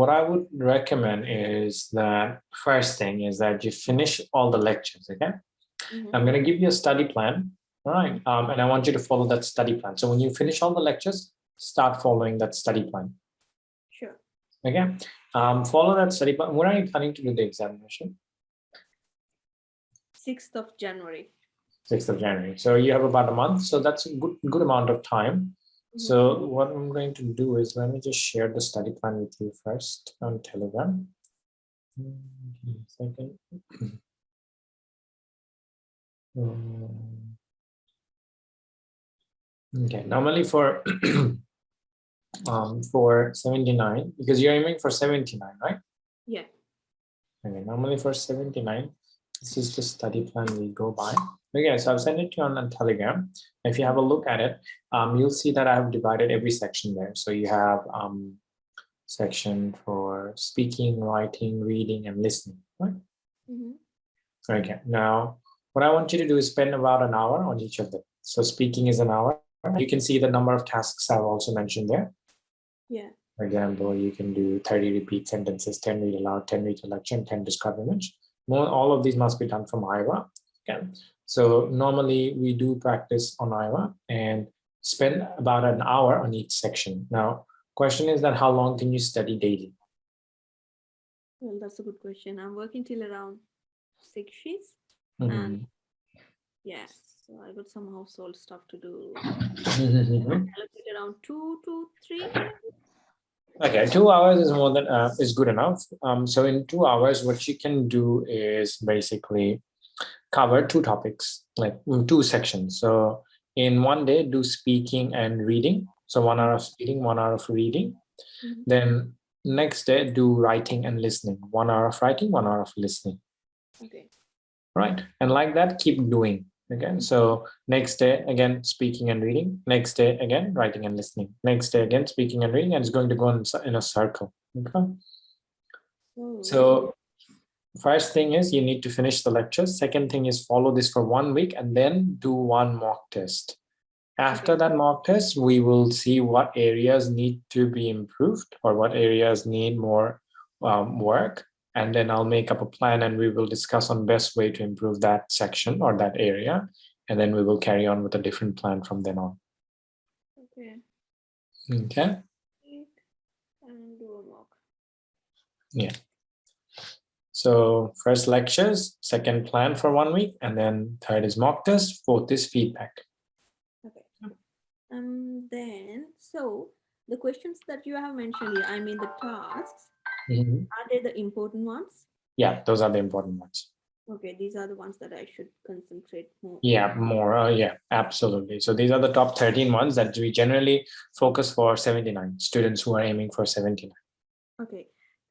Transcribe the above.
what I would recommend is that first thing is that you finish all the lectures, okay? I'm going to give you a study plan, all right? And I want you to follow that study plan. So when you finish all the lectures, start following that study plan. Sure. Okay. Follow that study plan. When are you planning to do the examination? 6th of January. 6th of January. So you have about a month. So that's a good amount of time. So what I'm going to do is, let me just share the study plan with you first on Telegram. Second. Okay, normally for 79, because you're aiming for 79, right? Yeah. Okay, normally for 79, this is the study plan we go by. Okay, so I've sent it to you on Telegram. If you have a look at it, you'll see that I have divided every section there. So you have section for speaking, writing, reading, and listening, right? Okay, now what I want you to do is spend about an hour on each of them. So speaking is an hour. You can see the number of tasks I've also mentioned there. Yeah. For example, you can do 30 repeat sentences, 10 read aloud, 10 read selection, and 10 describe image. All of these must be done from Aiwas. Okay. So normally we do practice on Aiwas and spend about an hour on each section. Now, question is that how long can you study daily? Well, that's a good question. I'm working till around 6 shifts. And yes, so I got some household stuff to do. Allocate around 2 to 3. Okay, 2 hours is more than is good enough. So in 2 hours, what you can do is basically cover 2 topics, like 2 sections. So in one day, do speaking and reading. So 1 hour of speaking, 1 hour of reading. Then next day, do writing and listening. 1 hour of writing, 1 hour of listening. Okay. Right, and like that, keep doing. Again, so next day again speaking and reading, next day again writing and listening, next day again speaking and reading, and it's going to go in a circle. Okay. So first thing is you need to finish the lectures. Second thing is follow this for 1 week and then do 1 mock test. After that mock test, we will see what areas need to be improved or what areas need more work. And then I'll make up a plan and we will discuss on best way to improve that section or that area. And then we will carry on with a different plan from then on. Okay. Okay. And do a mock. Yeah. So first lectures, second plan for 1 week, and then third is mock test, fourth is feedback. Okay. Then, so the questions that you have mentioned here, I mean the tasks, are they the important ones? Yeah, those are the important ones. Okay, these are the ones that I should concentrate more. Yeah, more. Yeah, absolutely. So these are the top 13 ones that we generally focus for 79 students who are aiming for 79. Okay.